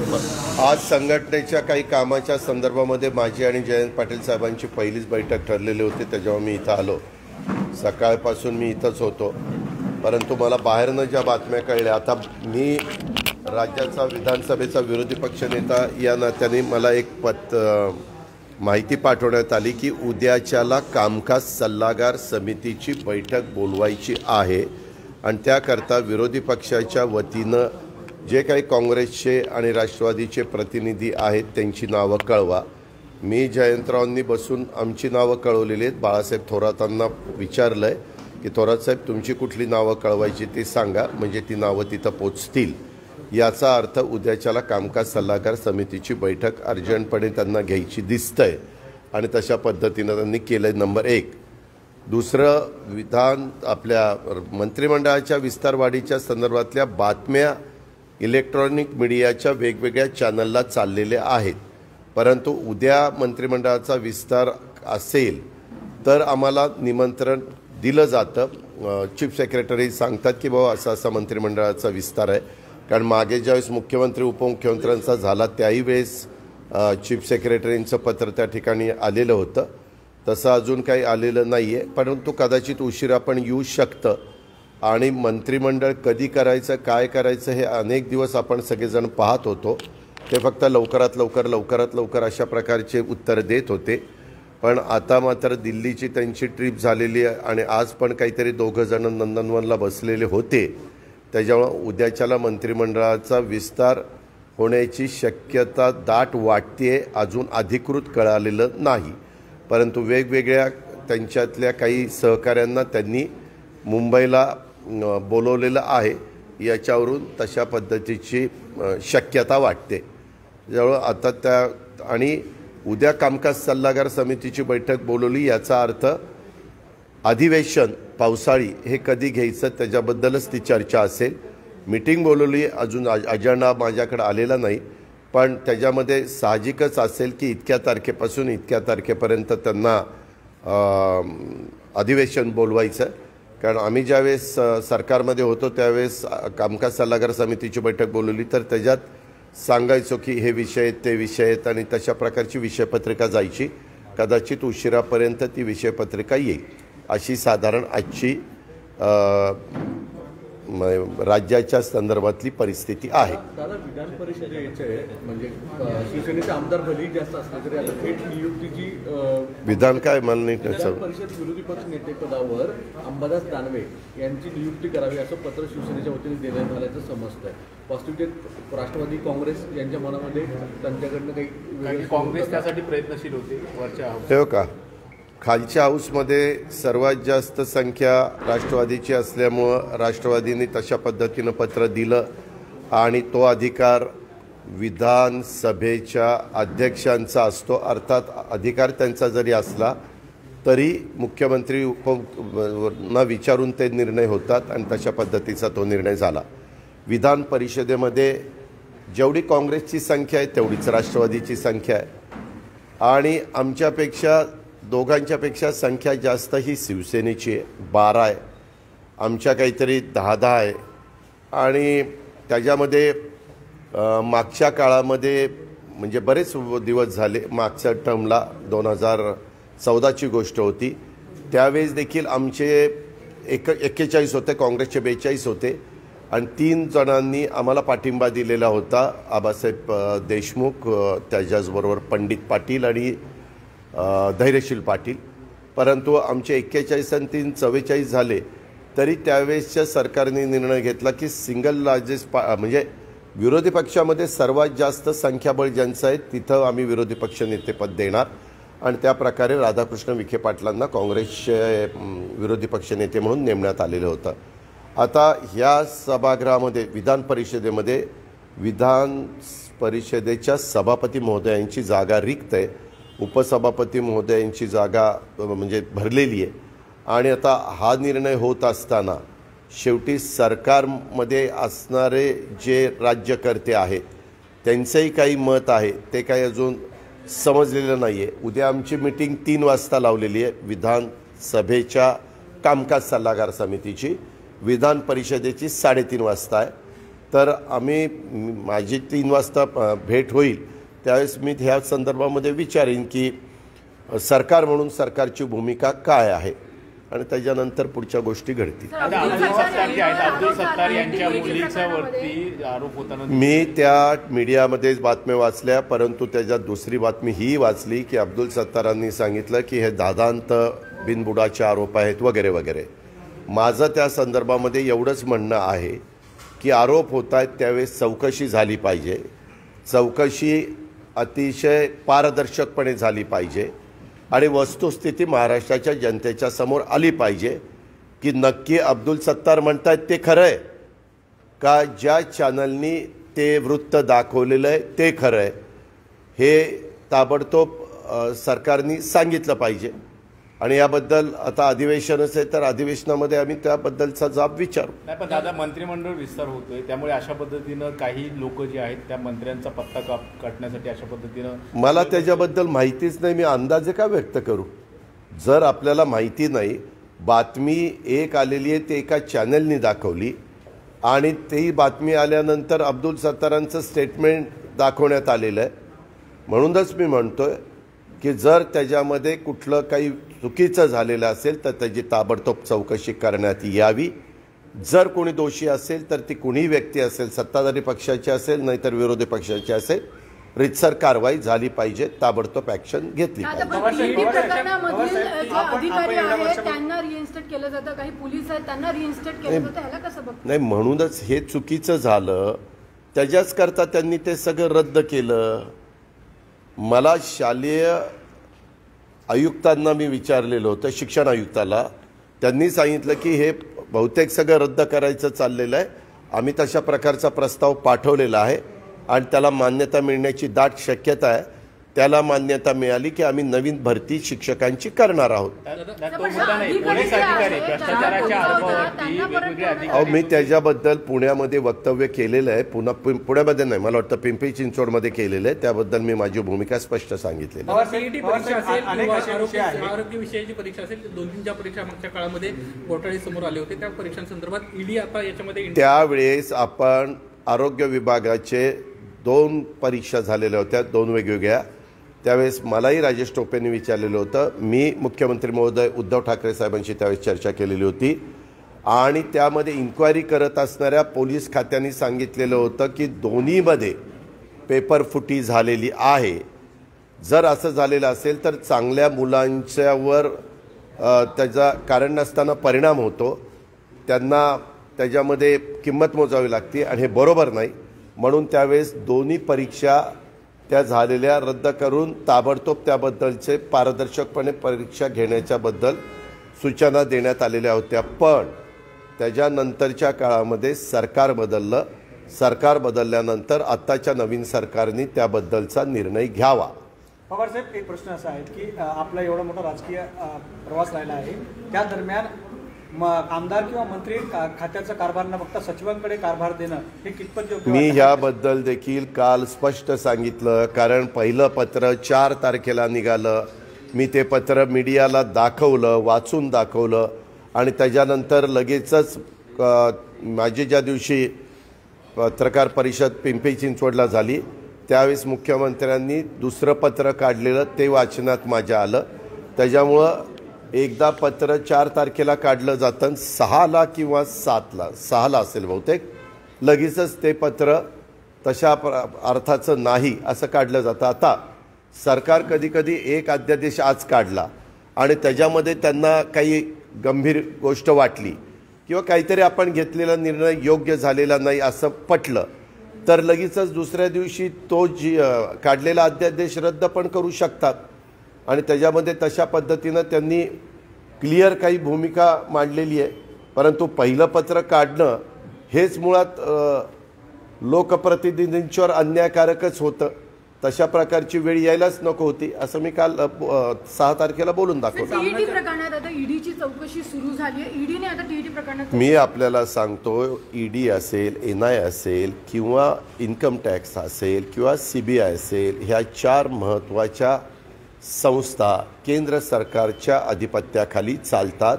आज संघटनेच्या काही कामाच्या संदर्भामध्ये माझी आणि जयंत पाटील साहेबांची पहिलीच बैठक ठरलेली होती. त्याच्यावर मी इथं आलो. सकाळपासून मी इथंच होतो, परंतु मला बाहेरनं ज्या बातम्या कळल्या, आता मी राज्याचा विधानसभेचा विरोधी पक्षनेता या नात्याने मला एक माहिती पाठवण्यात आली की उद्याच्याला कामकाज सल्लागार समितीची बैठक बोलवायची आहे आणि त्याकरता विरोधी पक्षाच्या वतीनं जे काही काँग्रेसचे आणि राष्ट्रवादीचे प्रतिनिधी आहेत त्यांची नावं कळवा. मी जयंतरावांनी बसून आमची नावं कळवलेली आहेत. बाळासाहेब थोरातांना विचारलं आहे की थोरातसाहेब तुमची कुठली नावं कळवायची ते सांगा, म्हणजे ती नावं तिथं पोचतील. याचा अर्थ उद्याच्याला कामकाज सल्लागार समितीची बैठक अर्जंटपणे त्यांना घ्यायची दिसतंय आणि तशा पद्धतीनं त्यांनी केलं. नंबर 1. दुसरं, विधान आपल्या मंत्रिमंडळाच्या विस्तारवाढीच्या संदर्भातल्या बातम्या इलेक्ट्रॉनिक मीडियाच्या वेगवेगळ्या चॅनलला चाललेल्या आहेत, परंतु उद्या मंत्रिमंडळाचा विस्तार असेल तर आम्हाला निमंत्रण दिलं जातं. चीफ सेक्रेटरी सांगतात की बाबा असा असा मंत्रिमंडळाचा विस्तार आहे. कारण मागे ज्यावेळेस मुख्यमंत्री उपमुख्यमंत्र्यांचा झाला त्याही वेळेस चीफ सेक्रेटरींचं पत्र त्या ठिकाणी आलेलं होतं. तसं अजून काही आलेलं नाही आहे, परंतु कदाचित उशिरा पण येऊ शकतं. आणि मंत्रिमंडळ कधी करायचं, काय करायचं हे अनेक दिवस आपण सगळेजण पाहत होतो. ते फक्त लवकरात लवकर अशा प्रकारचे उत्तर देत होते. पण आता मात्र दिल्लीची त्यांची ट्रिप झालेली आहे आणि आज पण काहीतरी 2 जण नंदनवनला बसलेले होते. त्याच्यामुळं उद्याच्याला मंत्रिमंडळाचा विस्तार होण्याची शक्यता दाट वाटते. अजून अधिकृत कळालेलं नाही, परंतु वेगवेगळ्या त्यांच्यातल्या काही सहकाऱ्यांना त्यांनी मुंबईला बोलवलेलं आहे. याच्यावरून तशा पद्धतीची शक्यता वाटते. त्यामुळं आता त्या आणि उद्या कामकाज सल्लागार समितीची बैठक बोलवली, याचा अर्थ अधिवेशन पावसाळी हे कधी घ्यायचं त्याच्याबद्दलच ती चर्चा असेल. मीटिंग बोलवली, अजून अजेंडा माझ्याकडे आलेला नाही, पण त्याच्यामध्ये साहजिकच असेल की इतक्या तारखेपासून इतक्या तारखेपर्यंत त्यांना अधिवेशन बोलवायचं. कारण आम्ही ज्यावेळेस सरकारमध्ये होतो त्यावेळेस कामकाज सल्लागार समितीची बैठक बोलवली तर त्याच्यात सांगायचो की हे विषय आहेत ते विषय आहेत आणि तशा प्रकारची विषयपत्रिका जायची. कदाचित उशिरापर्यंत ती विषयपत्रिका येईल अशी साधारण आजची राज्याच्या संदर्भातली परिस्थिती आहे. दादा, विधान परिषदेचे म्हणजे शिवसेनेचे आमदार भलेही जास्त असले तरी आता थेट नियुक्तीची विधान काय मला नाही. विधान परिषद विरोधी पक्ष नेतेपदावर अंबादास दानवे यांची नियुक्ती करावी असं पत्र शिवसेनेच्या वतीने देण्यात आल्याचं समजतंय. वास्तविकतेत राष्ट्रवादी काँग्रेस यांच्या मनामध्ये त्यांच्याकडनं काही काँग्रेस त्यासाठी प्रयत्नशील होते. वरच्या हो का, खालच्या हाऊसमध्ये सर्वात जास्त संख्या राष्ट्रवादीची असल्यामुळं राष्ट्रवादीने तशा पद्धतीनं पत्र दिलं आणि तो अधिकार विधानसभेच्या अध्यक्षांचा असतो. अर्थात अधिकार त्यांचा जरी असला तरी मुख्यमंत्री उपना विचारून ते निर्णय होतात आणि तशा पद्धतीचा तो निर्णय झाला. विधान परिषदेमध्ये जेवढी काँग्रेसची संख्या आहे तेवढीच राष्ट्रवादीची संख्या आहे आणि आमच्यापेक्षा दोघांच्यापेक्षा संख्या जास्त ही शिवसेनेची आहे. 12 आहे, आमच्या काहीतरी 10 आहे. आणि त्याच्यामध्ये मागच्या काळामध्ये म्हणजे बरेच दिवस झाले, मागच्या टर्मला 2014ची गोष्ट होती, त्यावेळेस देखील आमचे 41 होते, काँग्रेसचे 42 होते आणि 3 जणांनी आम्हाला पाठिंबा दिलेला होता. आबासाहेब देशमुख, त्याच्याचबरोबर पंडित पाटील आणि धैर्यशील पाटील. परंतु आमचे 41 आणि 3 44 झाले तरी त्यावेळेसच्या सरकारने निर्णय घेतला की सिंगल लार्जेस्ट म्हणजे विरोधी पक्षामध्ये सर्वात जास्त संख्याबळ ज्यांचं आहे तिथं आम्ही विरोधी पक्ष नेतेपद देणार आणि त्या प्रकारे राधाकृष्ण विखे पाटलांना काँग्रेसचे विरोधी पक्ष नेते म्हणून नेमण्यात आलेलं होतं. आता ह्या सभागृहामध्ये विधान परिषदेमध्ये विधान परिषदेच्या सभापती महोदयांची जागा रिक्त आहे. उपसभापती महोदयांची जागा म्हणजे भरलेली आहे आणि आता हा निर्णय होत असताना शेवटी सरकारमध्ये असणारे जे राज्यकर्ते आहेत त्यांचंही काही मत आहे, ते काही अजून समजलेलं नाही आहे. उद्या आमची मीटिंग 3 वाजता लावलेली आहे विधानसभेच्या कामकाज सल्लागार समितीची. विधान परिषदेची 3:30 वाजता आहे. तर माझी 3 वाजता भेट होईल त्यावेळेस मी ह्या संदर्भामध्ये विचारीन की सरकार म्हणून सरकारची भूमिका काय आहे आणि त्याच्यानंतर पुढच्या गोष्टी घडतील. अब्दुल सत्तार यांच्या मुलीच्या वरती आरोप होताना मी त्या मीडियामध्ये बातम्या वाचल्या, परंतु त्याच्यात दुसरी बातमी ही वाचली की अब्दुल सत्तारांनी सांगितलं की हे दादांत बिनबुडाचे आरोप आहेत वगैरे वगैरे. माझं त्या संदर्भामध्ये एवढंच म्हणणं आहे की आरोप होत आहेत त्यावेळेस चौकशी झाली पाहिजे. चौकशी अतिशय पारदर्शकपणे झाली पाहिजे आणि वस्तुस्थिती महाराष्ट्राच्या जनतेच्या समोर आली पाहिजे की नक्की अब्दुल सत्तार म्हणतात ते खरं आहे का, ज्या चॅनलनी ते वृत्त दाखवलेलं आहे ते खरं आहे, हे ताबडतोब सरकारने सांगितलं पाहिजे. आणि याबद्दल आता अधिवेशनच आहे तर अधिवेशनामध्ये आम्ही त्याबद्दलचा जाब विचारू. नाही, पण दादा मंत्रिमंडळ विस्तार होतोय त्यामुळे अशा पद्धतीनं काही लोक जे आहेत त्या मंत्र्यांचा पत्ता काढण्यासाठी अशा पद्धतीनं मला त्याच्याबद्दल माहितीच नाही, मी अंदाजे का व्यक्त करू. जर आपल्याला माहिती नाही, बातमी एक आलेली आहे ते एका चॅनलनी दाखवली आणि ती बातमी आल्यानंतर अब्दुल सत्तारांचं स्टेटमेंट दाखवण्यात आलेलं आहे. म्हणूनच मी म्हणतोय की जर त्याच्यामध्ये कुठलं काही चुकीचं झालेलं असेल तर त्याची ताबडतोब चौकशी करण्यात यावी. जर कोणी दोषी असेल तर ती कुणीही व्यक्ती असेल, सत्ताधारी पक्षाची असेल नाहीतर विरोधी पक्षाची असेल, रितसर कारवाई झाली पाहिजे, ताबडतोब ॲक्शन घेतली पाहिजे. नाही, म्हणूनच हे चुकीचं झालं, त्याच्याच करता त्यांनी ते सगळं रद्द केलं. मला शालेय आयुक्तांना मी विचारलेलं होतं, शिक्षण आयुक्ताला, त्यांनी सांगितलं की हे बहुतेक सगळं रद्द करायचं चाललेलं आहे. आम्ही तशा प्रकारचा प्रस्ताव पाठवलेला आहे आणि त्याला मान्यता मिळण्याची दाट शक्यता आहे. त्याला मान्यता मिळाली की आम्ही नवीन भरती शिक्षकांची करणार आहोत. मी त्याच्याबद्दल पुण्यामध्ये वक्तव्य केलेलं आहे. पुण्यामध्ये नाही, मला वाटतं पिंपरी चिंचवडमध्ये केलेलं आहे. त्याबद्दल मी माझी भूमिका स्पष्ट सांगितलेली आहे. आरोग्य विषयाची परीक्षा असेल, 2-3 ज्या परीक्षा मागच्या काळामध्ये घोटाळे समोर आले होते त्या परीक्षांसंदर्भात ईडी आता याच्यामध्ये त्यावेळेस आपण आरोग्य विभागाचे 2 परीक्षा झालेल्या होत्या, 2 वेगवेगळ्या. त्यावेळेस मलाही राजेश टोपेंनी विचारलेलं होतं. मी मुख्यमंत्री महोदय उद्धव ठाकरे साहेबांशी त्यावेळेस चर्चा केलेली होती आणि त्यामध्ये इन्क्वायरी करत असणाऱ्या पोलीस खात्याने सांगितलेलं होतं की दोन्हीमध्ये पेपर फुटी झालेली आहे. जर असं झालेलं असेल तर चांगल्या मुलांच्यावर त्याचा कारण नसताना परिणाम होतो, त्यांना त्याच्यामध्ये किंमत मोजावी लागते आणि हे बरोबर नाही. म्हणून त्यावेळेस दोन्ही परीक्षा त्या झालेल्या रद्द करून ताबडतोब त्याबद्दलचे पारदर्शकपणे परीक्षा घेण्याच्याबद्दल सूचना देण्यात आलेल्या होत्या. पण त्याच्यानंतरच्या काळामध्ये सरकार बदललं. सरकार बदलल्यानंतर आत्ताच्या नवीन सरकारने त्याबद्दलचा निर्णय घ्यावा. पवारसाहेब, एक प्रश्न असा आहे की आपला एवढा मोठा राजकीय प्रवास राहिला आहे, त्या दरम्यान आमदार किंवा मंत्री खात्याचा कारभार न बघता सचिवांकडे कारभार देणं हे कितपत योग्य? मी याबद्दल देखील काल स्पष्ट सांगितलं, कारण पहिलं पत्र 4 तारखेला निघालं. मी ते पत्र मीडियाला दाखवलं, वाचून दाखवलं आणि त्याच्यानंतर लगेचच माझी ज्या दिवशी पत्रकार परिषद पिंपरी चिंचवडला झाली त्यावेळेस मुख्यमंत्र्यांनी दुसरं पत्र काढलेलं ते वाचनात माझ्या आलं. त्याच्यामुळं एकदा पत्र 4 तारखेला काढलं जातं, 6ला किंवा 6ला असेल बहुतेक, लगेचच ते पत्र तशा अर्थाचं नाही असं काढलं जातं. आता सरकार कधीकधी एक अध्यादेश आज काढला आणि त्याच्यामध्ये त्यांना काही गंभीर गोष्ट वाटली किंवा काहीतरी आपण घेतलेला निर्णय योग्य झालेला नाही असं पटलं तर लगेचच दुसऱ्या दिवशी तो काढलेला अध्यादेश रद्द पण करू शकतात. आणि त्याच्यामध्ये तशा पद्धतीनं त्यांनी क्लिअर काही भूमिका मांडलेली आहे. परंतु पहिलं पत्र काढणं हेच मुळात लोकप्रतिनिधींच्यावर अन्यायकारकच होतं. तशा प्रकारची वेळ यायलाच नको होती असं मी काल 6 तारखेला बोलून दाखवलं. टीईटी प्रकरणात आता ईडीची चौकशी सुरू झाली आहे. ईडीने आता टीईटी प्रकरणात मी आपल्याला सांगतो, ईडी असेल, एनआय असेल किंवा इन्कम टॅक्स असेल किंवा सीबीआय असेल, ह्या 4 महत्त्वाच्या संस्था केंद्र सरकारच्या अधिपत्याखाली चालतात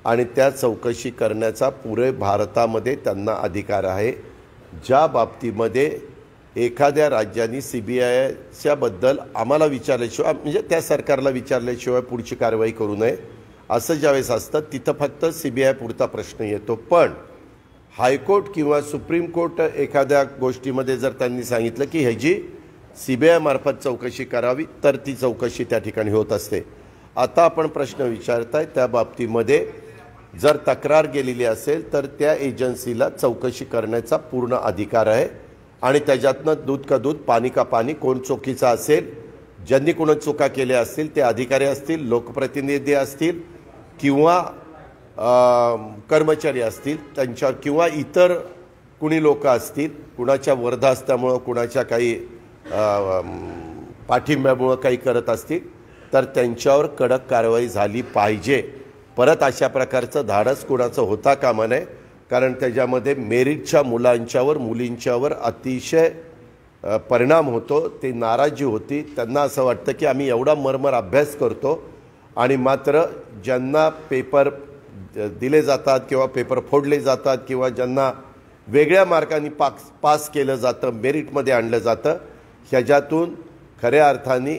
आणि त्या चौकशी करण्याचा पुरे भारतामध्ये त्यांना अधिकार आहे. ज्या बाबतीमध्ये एखाद्या राज्याने CBIच्या बद्दल आम्हाला विचारल्याशिवाय म्हणजे त्या सरकारला विचारल्याशिवाय पुढची कारवाई करू नये असं ज्यावेळेस असतं तिथं फक्त CBI पुरता प्रश्न येतो. पण हायकोर्ट किंवा सुप्रीम कोर्ट एखाद्या गोष्टीमध्ये जर त्यांनी सांगितलं की ह्याची CBI मार्फत चौकशी करावी तर ती चौकशी त्या ठिकाणी होत असते. आता आपण प्रश्न विचारताय त्या बाबतीमध्ये जर तक्रार गेलेली असेल तर त्या एजन्सीला चौकशी करण्याचा पूर्ण अधिकार आहे आणि त्याच्यातनं दूध का दूध पाणी का पाणी कोण चुकीचा असेल ज्यांनी कोण चुका केल्या असतील ते अधिकारी असतील लोकप्रतिनिधी असतील किंवा कर्मचारी असतील त्यांच्या किंवा इतर कुणी लोक असतील कुणाच्या वर्धास्तामुळं कुणाच्या काही पाठिंब्यामुळं काही करत असतील तर त्यांच्यावर कडक कारवाई झाली पाहिजे. परत अशा प्रकारचं धाडस कुणाचं होता कामा नये कारण त्याच्यामध्ये मेरिटच्या मुलांच्यावर मुलींच्यावर अतिशय परिणाम होतो. ते नाराजी होती. त्यांना असं वाटतं की आम्ही एवढा मरमर अभ्यास करतो आणि मात्र ज्यांना पेपर दिले जातात किंवा पेपर फोडले जातात किंवा ज्यांना वेगळ्या मार्गाने पास केलं जातं मेरिटमध्ये आणलं जातं ह्याच्यातून खऱ्या अर्थाने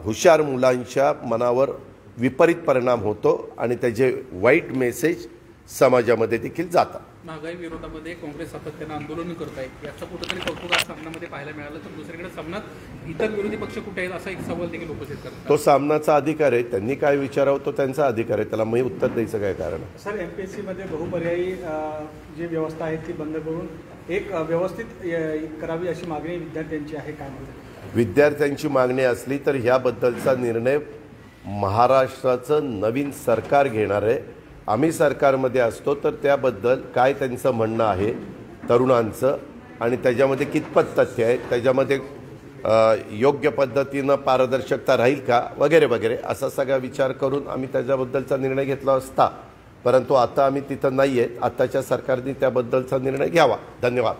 हुशार मुलांच्या मनावर विपरीत परिणाम होतो आणि त्याचे वाईट मेसेज समाजामध्ये देखील जातात. महागाई विरोधामध्ये काँग्रेस सातत्यानं आंदोलन करत आहे याचं कुठेतरी कौतुक आज सामन्यामध्ये पाहायला मिळालं तर दुसरीकडे सामन्यात इतर विरोधी पक्ष कुठे आहेत असा एक सवाल देखील उपस्थित करतात. तो सामनाचा अधिकार आहे त्यांनी काय विचारावं तो त्यांचा अधिकार आहे त्याला मी उत्तर द्यायचं काय कारण. सर MPSC मध्ये बहुपर्यायी जी व्यवस्था आहे ती बंद करून एक व्यवस्थित करावी अशी मागणी विद्यार्थ्यांची आहे. काय म्हणतात विद्यार्थ्यांची मागणी असली तर ह्याबद्दलचा निर्णय महाराष्ट्राचं नवीन सरकार घेणार आहे. आम्ही सरकारमध्ये असतो तर त्याबद्दल काय त्यांचं म्हणणं आहे तरुणांचं आणि त्याच्यामध्ये कितपत तथ्य आहे त्याच्यामध्ये योग्य पद्धतीनं पारदर्शकता राहील का वगैरे वगैरे असा सगळा विचार करून आम्ही त्याच्याबद्दलचा निर्णय घेतला असता. परंतु आता आम्ही तिथं नाही आहे. आत्ताच्या सरकारने त्याबद्दलचा निर्णय घ्यावा. धन्यवाद.